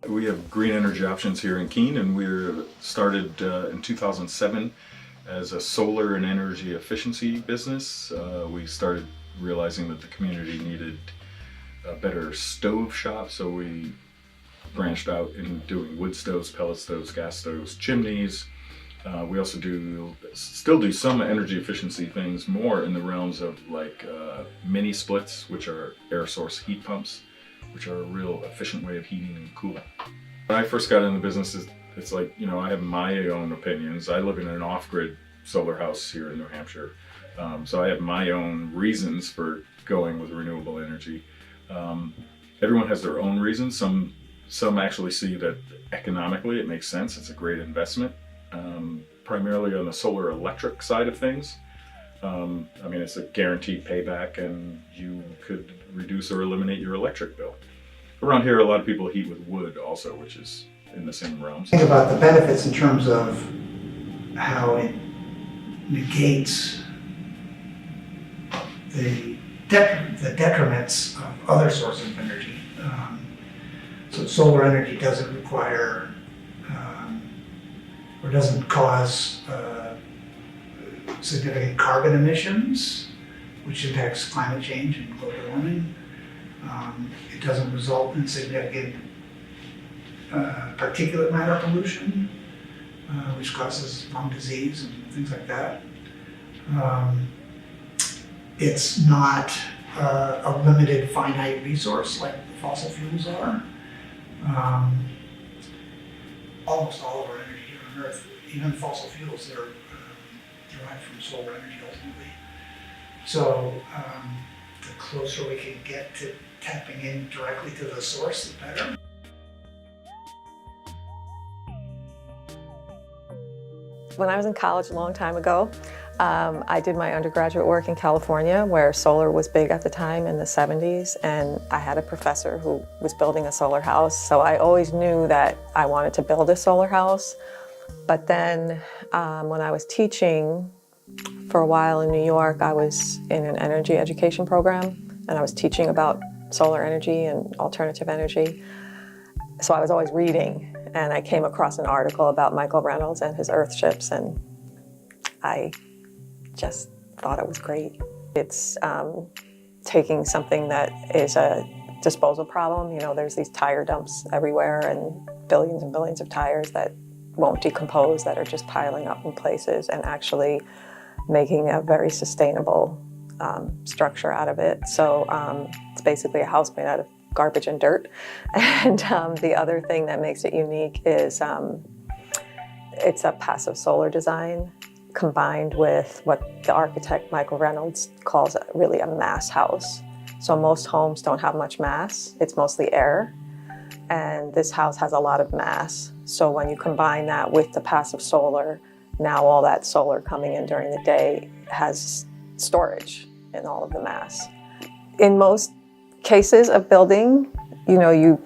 We have Green Energy Options here in Keene, and we're started in 2007 as a solar and energy efficiency business. We started realizing that the community needed a better stove shop, so we branched out in doing wood stoves, pellet stoves, gas stoves, chimneys. We also still do some energy efficiency things, more in the realms of like mini splits, which are air source heat pumps, which are a real efficient way of heating and cooling. When I first got in the business, it's like, I have my own opinions. I live in an off-grid solar house here in New Hampshire. So I have my own reasons for going with renewable energy. Everyone has their own reasons. Some actually see that economically it makes sense. It's a great investment. Primarily on the solar electric side of things. It's a guaranteed payback, and you could reduce or eliminate your electric bill. Around here, a lot of people heat with wood also, which is in the same realms. Think about the benefits in terms of how it negates the detriments of other sources of energy. So solar energy doesn't require or doesn't cause significant carbon emissions, which impacts climate change and global warming. It doesn't result in significant particulate matter pollution, which causes lung disease and things like that. It's not a limited finite resource like fossil fuels are. Almost all of our energy here on Earth, even fossil fuels, they're derived from solar energy ultimately. So the closer we can get to tapping in directly to the source, the better. When I was in college a long time ago, I did my undergraduate work in California, where solar was big at the time in the 70s, and I had a professor who was building a solar house, so I always knew that I wanted to build a solar house. But then when I was teaching for a while in New York, I was in an energy education program, and I was teaching about solar energy and alternative energy. So I was always reading, and I came across an article about Michael Reynolds and his Earthships, and I just thought it was great. It's taking something that is a disposal problem. There's these tire dumps everywhere and billions of tires that won't decompose, that are just piling up in places, and actually making a very sustainable structure out of it. So it's basically a house made out of garbage and dirt. And the other thing that makes it unique is it's a passive solar design combined with what the architect Michael Reynolds calls really a mass house. So most homes don't have much mass, it's mostly air. And this house has a lot of mass. So when you combine that with the passive solar, now all that solar coming in during the day has storage in all of the mass. In most cases of building, you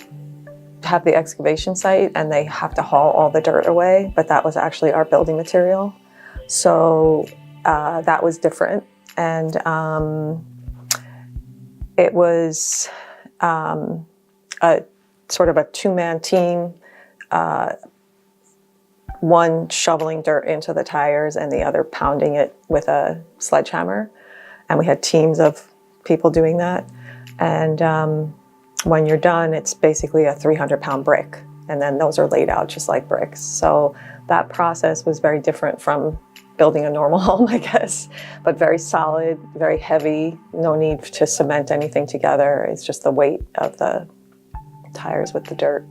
have the excavation site and they have to haul all the dirt away, but that was actually our building material. So that was different. And it was a sort of a two-man team, one shoveling dirt into the tires and the other pounding it with a sledgehammer. And we had teams of people doing that. And when you're done, it's basically a 300-pound brick. And then those are laid out just like bricks. So that process was very different from building a normal home, I guess, but very solid, very heavy, no need to cement anything together. It's just the weight of the tires with the dirt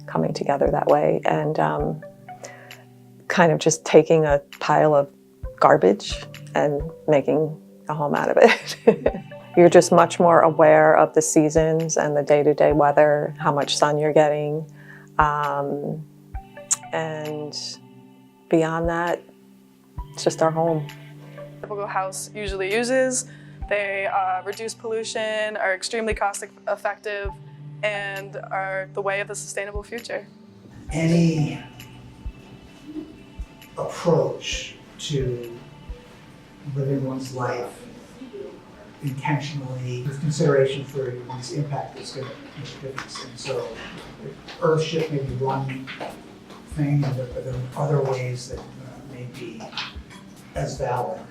coming together that way. And kind of just taking a pile of garbage and making a home out of it. You're just much more aware of the seasons and the day-to-day weather, how much sun you're getting. And beyond that, it's just our home. Typical house usually uses. They reduce pollution, are extremely cost effective, and are the way of the sustainable future. Any approach to living one's life intentionally with consideration for this impact that's going to make a difference. And so Earthship may be one thing, but there are other ways that may be as valid.